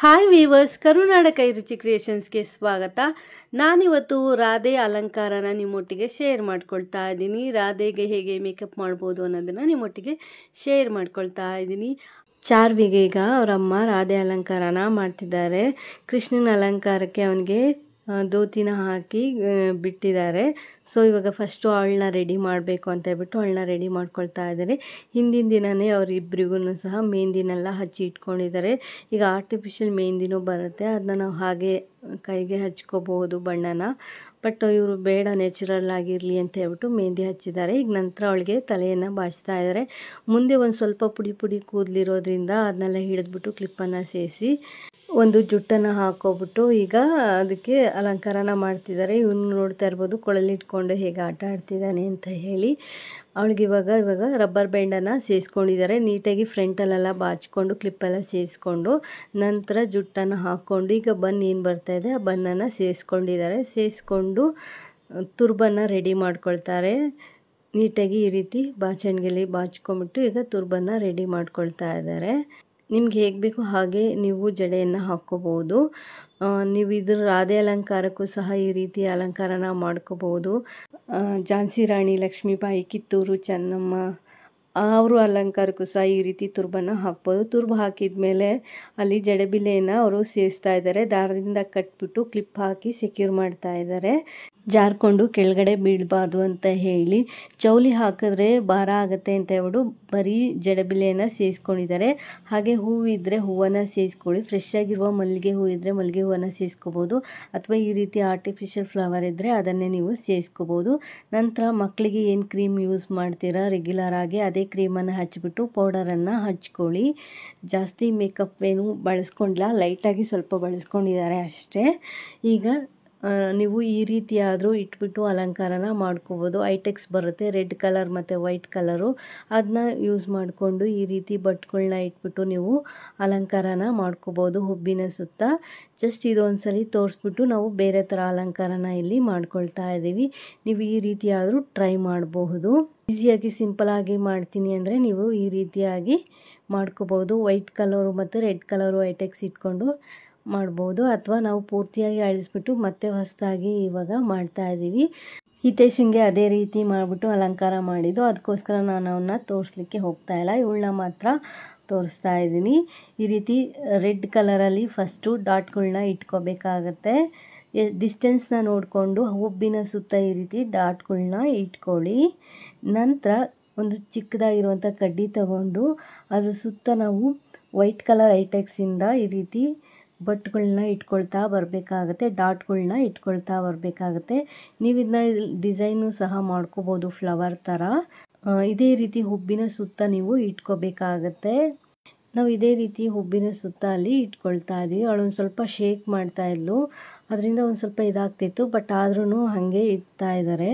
Hi viewers, ಕರುನಾಡ ಕೈ ರುಚಿ ಕ್ರಿಯೇಷನ್ಸ್ಗೆ ಸ್ವಾಗತ. ನಾನಿವತ್ತು ರಾಧೆ ಅಲಂಕಾರನ ನಿಮ್ಮೊಟ್ಟಿಗೆ ಶೇರ್ ಮಾಡ್ಕೊಳ್ತಾ ಇದ್ದೀನಿ. ರಾಧೆಗೆ ಹೇಗೆ ಮೇಕಪ್ ಮಾಡ್ಬೋದು ಅನ್ನೋದನ್ನು ನಿಮ್ಮೊಟ್ಟಿಗೆ ಶೇರ್ ಮಾಡ್ಕೊಳ್ತಾ ಇದ್ದೀನಿ. ಚಾರ್ವಿಗೆ ಈಗ ಅವರಮ್ಮ ರಾಧೆ ಅಲಂಕಾರನ ಮಾಡ್ತಿದ್ದಾರೆ. ಕೃಷ್ಣನ ಅಲಂಕಾರಕ್ಕೆ ಅವನಿಗೆ ಧೋತಿನ ಹಾಕಿ ಬಿಟ್ಟಿದ್ದಾರೆ. ಸೊ ಇವಾಗ ಫಸ್ಟು ಅವಳನ್ನ ರೆಡಿ ಮಾಡಬೇಕು ಅಂತ ಹೇಳ್ಬಿಟ್ಟು ಅವಳನ್ನ ರೆಡಿ ಮಾಡ್ಕೊಳ್ತಾ ಇದ್ದಾರೆ. ಹಿಂದಿನ ದಿನವೇ ಅವರಿಬ್ಬರಿಗೂ ಸಹ ಮೆಹಂದಿನೆಲ್ಲ ಹಚ್ಚಿ ಇಟ್ಕೊಂಡಿದ್ದಾರೆ. ಈಗ ಆರ್ಟಿಫಿಷಿಯಲ್ ಮೆಹಂದಿನೂ ಬರುತ್ತೆ, ಅದನ್ನ ನಾವು ಹಾಗೆ ಕೈಗೆ ಹಚ್ಕೋಬಹುದು ಬಣ್ಣನ. ಬಟ್ ಇವರು ಬೇಡ, ನ್ಯಾಚುರಲ್ ಆಗಿರಲಿ ಅಂತ ಹೇಳ್ಬಿಟ್ಟು ಮೆಹಂದಿ ಹಚ್ಚಿದ್ದಾರೆ. ಈಗ ನಂತರ ಅವಳಿಗೆ ತಲೆಯನ್ನು ಬಾಚ್ತಾ ಇದ್ದಾರೆ. ಮುಂದೆ ಒಂದು ಸ್ವಲ್ಪ ಪುಡಿ ಪುಡಿ ಕೂದಲಿರೋದ್ರಿಂದ ಅದನ್ನೆಲ್ಲ ಹಿಡಿದ್ಬಿಟ್ಟು ಕ್ಲಿಪ್ಪನ್ನು ಸೇರಿಸಿ ಒಂದು ಜುಟ್ಟನ್ನು ಹಾಕೋಬಿಟ್ಟು ಈಗ ಅದಕ್ಕೆ ಅಲಂಕಾರನ ಮಾಡ್ತಿದ್ದಾರೆ. ಇವನು ನೋಡ್ತಾ ಇರ್ಬೋದು ಕೊಳಲಿಟ್ಕೊಂಡು ಹೇಗೆ ಆಟ ಆಡ್ತಿದ್ದಾನೆ ಅಂತ ಹೇಳಿ. ಅವಳಿಗೆ ಇವಾಗ ರಬ್ಬರ್ ಬ್ಯಾಂಡನ್ನು ಸೇರಿಸ್ಕೊಂಡಿದ್ದಾರೆ. ನೀಟಾಗಿ ಫ್ರಂಟಲ್ಲೆಲ್ಲ ಬಾಚಿಕೊಂಡು ಕ್ಲಿಪ್ಪೆಲ್ಲ ಸೇರಿಸ್ಕೊಂಡು ನಂತರ ಜುಟ್ಟನ್ನು ಹಾಕ್ಕೊಂಡು ಈಗ ಬನ್ ಏನು ಬರ್ತಾಯಿದೆ ಆ ಬನ್ನನ್ನು ಸೇರಿಸ್ಕೊಂಡಿದ್ದಾರೆ. ಸೇರಿಸ್ಕೊಂಡು ತುರ್ಬನ್ನು ರೆಡಿ ಮಾಡ್ಕೊಳ್ತಾರೆ. ನೀಟಾಗಿ ಈ ರೀತಿ ಬಾಚಣಿಗೆಯಲ್ಲಿ ಬಾಚ್ಕೊಂಬಿಟ್ಟು ಈಗ ತುರ್ಬನ್ನು ರೆಡಿ ಮಾಡ್ಕೊಳ್ತಾ ಇದ್ದಾರೆ. ನಿಮ್ಗೆ ಹೇಗೆ ಬೇಕು ಹಾಗೆ ನೀವು ಜಡೆಯನ್ನು ಹಾಕ್ಕೋಬೋದು. ನೀವು ಇದ್ರ ರಾಧೆ ಅಲಂಕಾರಕ್ಕೂ ಸಹ ಈ ರೀತಿ ಅಲಂಕಾರನ ಮಾಡ್ಕೋಬೋದು. ಝಾನ್ಸಿ ರಾಣಿ ಲಕ್ಷ್ಮೀಬಾಯಿ, ಕಿತ್ತೂರು ಚೆನ್ನಮ್ಮ ಅವರು ಅಲಂಕಾರಕ್ಕೂ ಸಹ ಈ ರೀತಿ ತುರ್ಬನ್ನು ಹಾಕ್ಬೋದು. ತುರ್ಬು ಹಾಕಿದ ಮೇಲೆ ಅಲ್ಲಿ ಜಡೆಬಿಲೆಯನ್ನು ಅವರು ಸೇರಿಸ್ತಾ ಇದ್ದಾರೆ. ದಾರದಿಂದ ಕಟ್ಬಿಟ್ಟು ಕ್ಲಿಪ್ ಹಾಕಿ ಸೆಕ್ಯೂರ್ ಮಾಡ್ತಾ ಇದ್ದಾರೆ. ಜಾರ್ಕೊಂಡು ಕೆಳಗಡೆ ಬೀಳಬಾರ್ದು ಅಂತ ಹೇಳಿ. ಚೌಲಿ ಹಾಕಿದ್ರೆ ಭಾರ ಆಗುತ್ತೆ ಅಂತ ಹೇಳ್ಬಿಟ್ಟು ಬರೀ ಜಡೆಬಿಲೆಯನ್ನು ಸೇರಿಸ್ಕೊಂಡಿದ್ದಾರೆ. ಹಾಗೆ ಹೂವು ಇದ್ದರೆ ಹೂವನ್ನು ಸೇರಿಸ್ಕೊಳ್ಳಿ. ಫ್ರೆಶ್ ಆಗಿರುವ ಮಲ್ಲಿಗೆ ಹೂವು ಇದ್ದರೆ ಮಲ್ಲಿಗೆ ಹೂವನ್ನು ಸೇರಿಸ್ಕೋಬೋದು, ಅಥವಾ ಈ ರೀತಿ ಆರ್ಟಿಫಿಷಿಯಲ್ ಫ್ಲವರ್ ಇದ್ದರೆ ಅದನ್ನೇ ನೀವು ಸೇರಿಸ್ಕೋಬೋದು. ನಂತರ ಮಕ್ಕಳಿಗೆ ಏನು ಕ್ರೀಮ್ ಯೂಸ್ ಮಾಡ್ತೀರಾ ರೆಗ್ಯುಲರ್ ಆಗಿ ಅದೇ ಕ್ರೀಮನ್ನು ಹಚ್ಚಿಬಿಟ್ಟು ಪೌಡರನ್ನು ಹಚ್ಕೊಳ್ಳಿ. ಜಾಸ್ತಿ ಮೇಕಪ್ ಏನು ಬಳಸ್ಕೊಂಡಿಲ್ಲ, ಲೈಟಾಗಿ ಸ್ವಲ್ಪ ಬಳಸ್ಕೊಂಡಿದ್ದಾರೆ ಅಷ್ಟೇ. ಈಗ ನೀವು ಈ ರೀತಿಯಾದರೂ ಇಟ್ಬಿಟ್ಟು ಅಲಂಕಾರನ ಮಾಡ್ಕೋಬೋದು. ಐಟೆಕ್ಸ್ ಬರುತ್ತೆ ರೆಡ್ ಕಲರ್ ಮತ್ತು ವೈಟ್ ಕಲರು, ಅದನ್ನ ಯೂಸ್ ಮಾಡಿಕೊಂಡು ಈ ರೀತಿ ಬಟ್ಗಳನ್ನ ಇಟ್ಬಿಟ್ಟು ನೀವು ಅಲಂಕಾರನ ಮಾಡ್ಕೋಬೋದು ಹುಬ್ಬಿನ ಸುತ್ತ. ಜಸ್ಟ್ ಇದೊಂದ್ಸಲಿ ತೋರಿಸ್ಬಿಟ್ಟು ನಾವು ಬೇರೆ ಥರ ಅಲಂಕಾರನ ಇಲ್ಲಿ ಮಾಡ್ಕೊಳ್ತಾ ಇದ್ದೀವಿ. ನೀವು ಈ ರೀತಿಯಾದರೂ ಟ್ರೈ ಮಾಡಬಹುದು. ಈಸಿಯಾಗಿ ಸಿಂಪಲಾಗಿ ಮಾಡ್ತೀನಿ ಅಂದರೆ ನೀವು ಈ ರೀತಿಯಾಗಿ ಮಾಡ್ಕೋಬೋದು. ವೈಟ್ ಕಲರು ಮತ್ತು ರೆಡ್ ಕಲರು ಐಟೆಕ್ಸ್ ಇಟ್ಕೊಂಡು ಮಾಡ್ಬೋದು, ಅಥವಾ ನಾವು ಪೂರ್ತಿಯಾಗಿ ಅಳಿಸ್ಬಿಟ್ಟು ಮತ್ತೆ ಹೊಸದಾಗಿ ಇವಾಗ ಮಾಡ್ತಾ ಇದ್ದೀವಿ. ಹಿತೇಶನ್ಗೆ ಅದೇ ರೀತಿ ಮಾಡಿಬಿಟ್ಟು ಅಲಂಕಾರ ಮಾಡಿದ್ದು, ಅದಕ್ಕೋಸ್ಕರ ನಾನು ಅವನ್ನ ತೋರಿಸ್ಲಿಕ್ಕೆ ಹೋಗ್ತಾ ಇಲ್ಲ, ಇವಳನ್ನ ಮಾತ್ರ ತೋರಿಸ್ತಾ ಇದ್ದೀನಿ. ಈ ರೀತಿ ರೆಡ್ ಕಲರಲ್ಲಿ ಫಸ್ಟು ಡಾಟ್ಗಳನ್ನ ಇಟ್ಕೋಬೇಕಾಗತ್ತೆ. ಡಿಸ್ಟೆನ್ಸ್ನ ನೋಡಿಕೊಂಡು ಹುಬ್ಬಿನ ಸುತ್ತ ಈ ರೀತಿ ಡಾಟ್ಗಳನ್ನ ಇಟ್ಕೊಳ್ಳಿ. ನಂತರ ಒಂದು ಚಿಕ್ಕದಾಗಿರುವಂಥ ಕಡ್ಡಿ ತಗೊಂಡು ಅದ್ರ ಸುತ್ತ ನಾವು ವೈಟ್ ಕಲರ್ ಐಟೆಕ್ಸಿಂದ ಈ ರೀತಿ ಬಟ್ಗಳನ್ನ ಇಟ್ಕೊಳ್ತಾ ಬರಬೇಕಾಗತ್ತೆ, ಡಾಟ್ಗಳನ್ನ ಇಟ್ಕೊಳ್ತಾ ಬರಬೇಕಾಗತ್ತೆ. ನೀವು ಇದನ್ನ ಡಿಸೈನು ಸಹ ಮಾಡ್ಕೋಬೋದು ಫ್ಲವರ್ ಥರ. ಇದೇ ರೀತಿ ಹುಬ್ಬಿನ ಸುತ್ತ ನೀವು ಇಟ್ಕೋಬೇಕಾಗತ್ತೆ. ನಾವು ಇದೇ ರೀತಿ ಹುಬ್ಬಿನ ಸುತ್ತ ಅಲ್ಲಿ ಇಟ್ಕೊಳ್ತಾ ಇದ್ವಿ. ಅವಳೊಂದು ಸ್ವಲ್ಪ ಶೇಕ್ ಮಾಡ್ತಾ ಇದ್ಲು, ಅದರಿಂದ ಒಂದು ಸ್ವಲ್ಪ ಇದಾಗ್ತಿತ್ತು. ಬಟ್ ಆದ್ರೂ ಹಾಗೆ ಇಡ್ತಾ ಇದ್ದಾರೆ.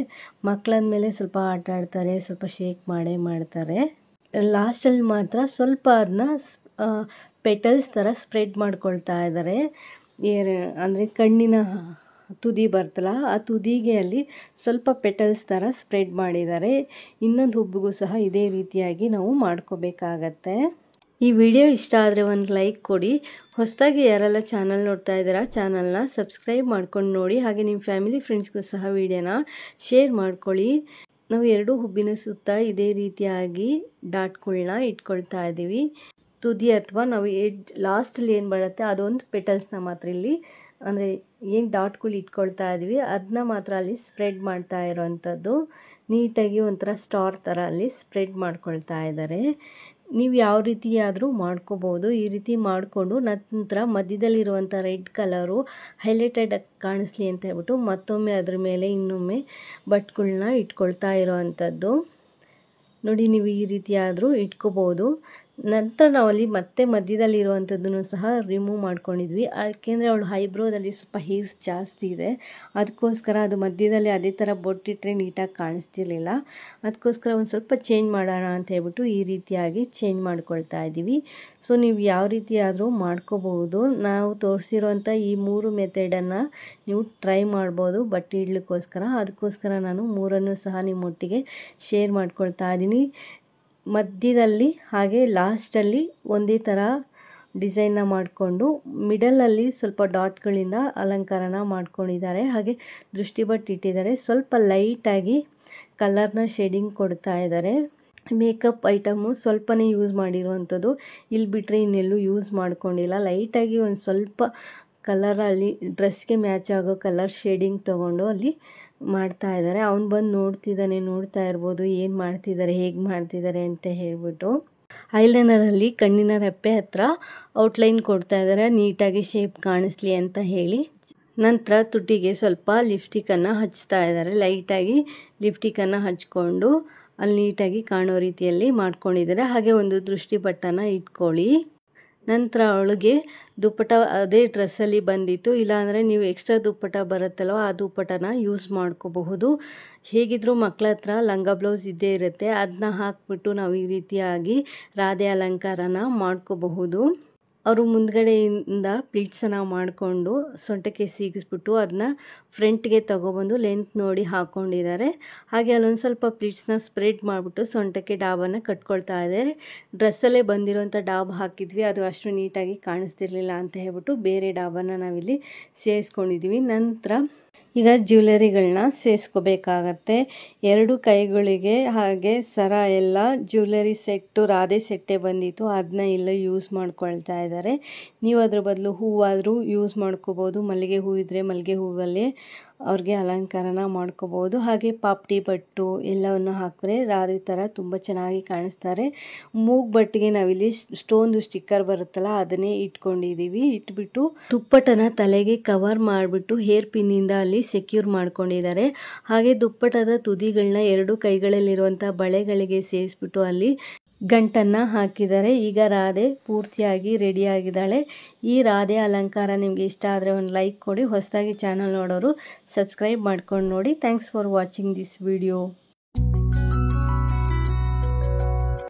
ಮಕ್ಕಳಂದಮೇಲೆ ಸ್ವಲ್ಪ ಆಟ ಆಡ್ತಾರೆ, ಸ್ವಲ್ಪ ಶೇಕ್ ಮಾಡೇ ಮಾಡ್ತಾರೆ. ಲಾಸ್ಟಲ್ಲಿ ಮಾತ್ರ ಸ್ವಲ್ಪ ಅದನ್ನ ಪೆಟಲ್ಸ್ ಥರ ಸ್ಪ್ರೆಡ್ ಮಾಡ್ಕೊಳ್ತಾ ಇದ್ದಾರೆ. ಅಂದರೆ ಕಣ್ಣಿನ ತುದಿ ಬರ್ತಲ್ಲ ಆ ತುದಿಗೆ ಅಲ್ಲಿ ಸ್ವಲ್ಪ ಪೆಟಲ್ಸ್ ಥರ ಸ್ಪ್ರೆಡ್ ಮಾಡಿದ್ದಾರೆ. ಇನ್ನೊಂದು ಹುಬ್ಬಿಗೂ ಸಹ ಇದೇ ರೀತಿಯಾಗಿ ನಾವು ಮಾಡ್ಕೋಬೇಕಾಗತ್ತೆ. ಈ ವಿಡಿಯೋ ಇಷ್ಟ ಆದರೆ ಒಂದು ಲೈಕ್ ಕೊಡಿ. ಹೊಸದಾಗಿ ಯಾರೆಲ್ಲ ಚಾನಲ್ ನೋಡ್ತಾ ಇದ್ದೀರಾ ಚಾನಲ್ನ ಸಬ್ಸ್ಕ್ರೈಬ್ ಮಾಡ್ಕೊಂಡು ನೋಡಿ. ಹಾಗೆ ನಿಮ್ಮ ಫ್ಯಾಮಿಲಿ ಫ್ರೆಂಡ್ಸ್ಗೂ ಸಹ ವಿಡಿಯೋನ ಶೇರ್ ಮಾಡ್ಕೊಳ್ಳಿ. ನಾವು ಎರಡೂ ಹುಬ್ಬಿನ ಸುತ್ತ ಇದೇ ರೀತಿಯಾಗಿ ಡಾಟ್ಗಳನ್ನ ಇಟ್ಕೊಳ್ತಾ ಇದ್ದೀವಿ. ತುದಿ ಅಥವಾ ನಾವು ಲಾಸ್ಟಲ್ಲಿ ಏನು ಬರುತ್ತೆ ಅದೊಂದು ಪೆಟಲ್ಸ್ನ ಮಾತ್ರ ಇಲ್ಲಿ, ಅಂದರೆ ಏನು ಡಾಟ್ಗಳು ಇಟ್ಕೊಳ್ತಾ ಇದ್ವಿ ಅದನ್ನ ಮಾತ್ರ ಅಲ್ಲಿ ಸ್ಪ್ರೆಡ್ ಮಾಡ್ತಾ ಇರೋವಂಥದ್ದು. ನೀಟಾಗಿ ಒಂಥರ ಸ್ಟಾರ್ ಥರ ಅಲ್ಲಿ ಸ್ಪ್ರೆಡ್ ಮಾಡ್ಕೊಳ್ತಾ ಇದ್ದಾರೆ. ನೀವು ಯಾವ ರೀತಿ ಆದರೂ ಮಾಡ್ಕೋಬೋದು. ಈ ರೀತಿ ಮಾಡಿಕೊಂಡು ನಂತರ ಮಧ್ಯದಲ್ಲಿರುವಂಥ ರೆಡ್ ಕಲರು ಹೈಲೈಟೆಡ್ ಕಾಣಿಸ್ಲಿ ಅಂತ ಹೇಳ್ಬಿಟ್ಟು ಮತ್ತೊಮ್ಮೆ ಅದ್ರ ಮೇಲೆ ಇನ್ನೊಮ್ಮೆ ಬಟ್ಗಳನ್ನ ಇಟ್ಕೊಳ್ತಾ ಇರೋವಂಥದ್ದು ನೋಡಿ. ನೀವು ಈ ರೀತಿ ಆದರೂ ಇಟ್ಕೋಬೋದು. ನಂತರ ನಾವಲ್ಲಿ ಮತ್ತೆ ಮಧ್ಯದಲ್ಲಿರುವಂಥದ್ದನ್ನು ಸಹ ರಿಮೂವ್ ಮಾಡ್ಕೊಂಡಿದ್ವಿ. ಯಾಕೆಂದರೆ ಅವಳು ಐಬ್ರೋದಲ್ಲಿ ಸ್ವಲ್ಪ ಹೇರ್ಸ್ ಜಾಸ್ತಿ ಇದೆ, ಅದಕ್ಕೋಸ್ಕರ ಅದು ಮಧ್ಯದಲ್ಲಿ ಅದೇ ಥರ ಬೊಟ್ಟಿಟ್ರೆ ನೀಟಾಗಿ ಕಾಣಿಸ್ತಿರ್ಲಿಲ್ಲ. ಅದಕ್ಕೋಸ್ಕರ ಒಂದು ಸ್ವಲ್ಪ ಚೇಂಜ್ ಮಾಡೋಣ ಅಂತ ಹೇಳ್ಬಿಟ್ಟು ಈ ರೀತಿಯಾಗಿ ಚೇಂಜ್ ಮಾಡ್ಕೊಳ್ತಾ ಇದ್ದೀವಿ. ಸೊ ನೀವು ಯಾವ ರೀತಿ ಆದರೂ ಮಾಡ್ಕೋಬಹುದು. ನಾವು ತೋರಿಸಿರೋಂಥ ಈ 3 ಮೆಥಡನ್ನು ನೀವು ಟ್ರೈ ಮಾಡ್ಬೋದು ಬಟ್ಟೆ ಇಡ್ಲಿಕ್ಕೋಸ್ಕರ. ಅದಕ್ಕೋಸ್ಕರ ನಾನು 3 ಸಹ ನಿಮ್ಮೊಟ್ಟಿಗೆ ಶೇರ್ ಮಾಡ್ಕೊಳ್ತಾ ಇದ್ದೀನಿ. ಮಧ್ಯದಲ್ಲಿ ಹಾಗೆ ಲಾಸ್ಟಲ್ಲಿ ಒಂದೇ ಥರ ಡಿಸೈನ್ನ ಮಾಡಿಕೊಂಡು ಮಿಡಲಲ್ಲಿ ಸ್ವಲ್ಪ ಡಾಟ್ಗಳಿಂದ ಅಲಂಕಾರನ ಮಾಡ್ಕೊಂಡಿದ್ದಾರೆ. ಹಾಗೆ ದೃಷ್ಟಿ ಬಟ್ ಇಟ್ಟಿದ್ದಾರೆ. ಸ್ವಲ್ಪ ಲೈಟಾಗಿ ಕಲರ್ನ ಶೇಡಿಂಗ್ ಕೊಡ್ತಾ ಇದ್ದಾರೆ. ಮೇಕಪ್ ಐಟಮು ಸ್ವಲ್ಪನೇ ಯೂಸ್ ಮಾಡಿರುವಂಥದ್ದು, ಇಲ್ಲಿ ಬಿಟ್ಟರೆ ಇನ್ನೆಲ್ಲೂ ಯೂಸ್ ಮಾಡ್ಕೊಂಡಿಲ್ಲ. ಲೈಟಾಗಿ ಒಂದು ಸ್ವಲ್ಪ ಕಲರಲ್ಲಿ ಡ್ರೆಸ್ಗೆ ಮ್ಯಾಚ್ ಆಗೋ ಕಲರ್ ಶೇಡಿಂಗ್ ತೊಗೊಂಡು ಅಲ್ಲಿ ಮಾಡ್ತಾ ಇದ್ದಾರೆ. ಅವ್ನು ಬಂದು ನೋಡ್ತಿದ್ದಾನೆ, ನೋಡ್ತಾ ಇರ್ಬೋದು ಏನು ಮಾಡ್ತಿದ್ದಾರೆ, ಹೇಗೆ ಮಾಡ್ತಿದ್ದಾರೆ ಅಂತ ಹೇಳ್ಬಿಟ್ಟು. ಐಲೈನರಲ್ಲಿ ಕಣ್ಣಿನ ರೆಪ್ಪೆ ಹತ್ರ ಔಟ್ಲೈನ್ ಕೊಡ್ತಾ ಇದ್ದಾರೆ, ನೀಟಾಗಿ ಶೇಪ್ ಕಾಣಿಸ್ಲಿ ಅಂತ ಹೇಳಿ. ನಂತರ ತುಟಿಗೆ ಸ್ವಲ್ಪ ಲಿಪ್ಸ್ಟಿಕ್ಕನ್ನು ಹಚ್ತಾ ಇದ್ದಾರೆ. ಲೈಟಾಗಿ ಲಿಪ್ಸ್ಟಿಕ್ಕನ್ನು ಹಚ್ಕೊಂಡು ಅಲ್ಲಿ ನೀಟಾಗಿ ಕಾಣೋ ರೀತಿಯಲ್ಲಿ ಮಾಡ್ಕೊಂಡಿದ್ದಾರೆ. ಹಾಗೆ ಒಂದು ದೃಷ್ಟಿ ಬಟ್ಟನ್ನು ಇಟ್ಕೊಳ್ಳಿ. ನಂತರ ಅವಳಿಗೆ ದುಪ್ಪಟ ಅದೇ ಡ್ರೆಸ್ಸಲ್ಲಿ ಬಂದಿತ್ತು, ಇಲ್ಲಾಂದರೆ ನೀವು ಎಕ್ಸ್ಟ್ರಾ ದುಪ್ಪಟ ಬರುತ್ತಲ್ವ ಆ ದುಪ್ಪಟನ ಯೂಸ್ ಮಾಡ್ಕೋಬಹುದು. ಹೇಗಿದ್ದರೂ ಮಕ್ಕಳ ಹತ್ರ ಲಂಗ ಬ್ಲೌಸ್ ಇದ್ದೇ ಇರುತ್ತೆ, ಅದನ್ನ ಹಾಕ್ಬಿಟ್ಟು ನಾವು ಈ ರೀತಿಯಾಗಿ ರಾಧೆ ಅಲಂಕಾರನ ಮಾಡ್ಕೋಬಹುದು. ಅವರು ಮುಂದ್ಗಡೆಯಿಂದ ಪ್ಲೀಟ್ಸನ್ನು ಮಾಡಿಕೊಂಡು ಸೊಂಟಕ್ಕೆ ಸಿಗಿಸ್ಬಿಟ್ಟು ಅದನ್ನ ಫ್ರಂಟ್ಗೆ ತಗೊಬಂದು ಲೆಂತ್ ನೋಡಿ ಹಾಕ್ಕೊಂಡಿದ್ದಾರೆ. ಹಾಗೆ ಅಲ್ಲೊಂದು ಸ್ವಲ್ಪ ಪ್ಲೀಟ್ಸ್ನ ಸ್ಪ್ರೆಡ್ ಮಾಡಿಬಿಟ್ಟು ಸೊಂಟಕ್ಕೆ ಡಾಬನ್ನು ಕಟ್ಕೊಳ್ತಾ ಇದ್ದಾರೆ. ಡ್ರೆಸ್ಸಲ್ಲೇ ಬಂದಿರೋಂಥ ಡಾಬ್ ಹಾಕಿದ್ವಿ, ಅದು ಅಷ್ಟು ನೀಟಾಗಿ ಕಾಣಿಸ್ತಿರ್ಲಿಲ್ಲ ಅಂತ ಹೇಳ್ಬಿಟ್ಟು ಬೇರೆ ಡಾಬನ್ನು ನಾವಿಲ್ಲಿ ಸೇರಿಸ್ಕೊಂಡಿದ್ದೀವಿ. ನಂತರ ಈಗ ಜ್ಯುವೆಲರಿಗಳನ್ನ ಸೇರಿಸ್ಕೋಬೇಕಾಗತ್ತೆ. 2 ಕೈಗಳಿಗೆ ಹಾಗೆ ಸರ ಎಲ್ಲ ಜ್ಯುವೆಲರಿ ಸೆಟ್ಟು ರಾಧೆ ಸೆಟ್ಟೇ ಬಂದಿತ್ತು, ಅದನ್ನ ಎಲ್ಲ ಯೂಸ್ ಮಾಡ್ಕೊಳ್ತಾ ಇದ್ದಾರೆ. ನೀವು ಅದ್ರ ಬದಲು ಹೂವಾದರೂ ಯೂಸ್ ಮಾಡ್ಕೋಬೋದು. ಮಲ್ಲಿಗೆ ಹೂ ಇದ್ದರೆ ಮಲ್ಲಿಗೆ ಹೂವಲ್ಲೇ ಅವ್ರಿಗೆ ಅಲಂಕಾರನ ಮಾಡ್ಕೋಬೋದು. ಹಾಗೆ ಪಾಪ್ಟಿ ಬಟ್ಟು ಎಲ್ಲವನ್ನು ಹಾಕಿದ್ರೆ ರಾಧೆ ಥರ ತುಂಬ ಚೆನ್ನಾಗಿ ಕಾಣಿಸ್ತಾರೆ. ಮೂಗು ಬಟ್ಟಿಗೆ ನಾವಿಲ್ಲಿ ಸ್ಟೋನ್ದು ಸ್ಟಿಕ್ಕರ್ ಬರುತ್ತಲ್ಲ ಅದನ್ನೇ ಇಟ್ಕೊಂಡಿದ್ದೀವಿ. ಇಟ್ಬಿಟ್ಟು ದುಪ್ಪಟನ ತಲೆಗೆ ಕವರ್ ಮಾಡಿಬಿಟ್ಟು ಹೇರ್ ಪಿನ್ನಿಂದ ಅಲ್ಲಿ ಸೆಕ್ಯೂರ್ ಮಾಡ್ಕೊಂಡಿದ್ದಾರೆ. ಹಾಗೆ ದುಪ್ಪಟದ ತುದಿಗಳನ್ನ 2 ಕೈಗಳಲ್ಲಿರುವಂಥ ಬಳೆಗಳಿಗೆ ಸೇರಿಸ್ಬಿಟ್ಟು ಅಲ್ಲಿ ಗಂಟನ್ನು ಹಾಕಿದ್ದಾರೆ. ಈಗ ರಾಧೆ ಪೂರ್ತಿಯಾಗಿ ರೆಡಿಯಾಗಿದ್ದಾಳೆ. ಈ ರಾಧೆ ಅಲಂಕಾರ ನಿಮಗೆ ಇಷ್ಟ ಆದರೆ ಒಂದು ಲೈಕ್ ಕೊಡಿ. ಹೊಸದಾಗಿ ಚಾನಲ್ ನೋಡೋರು ಸಬ್ಸ್ಕ್ರೈಬ್ ಮಾಡ್ಕೊಂಡು ನೋಡಿ. Thanks for watching this video.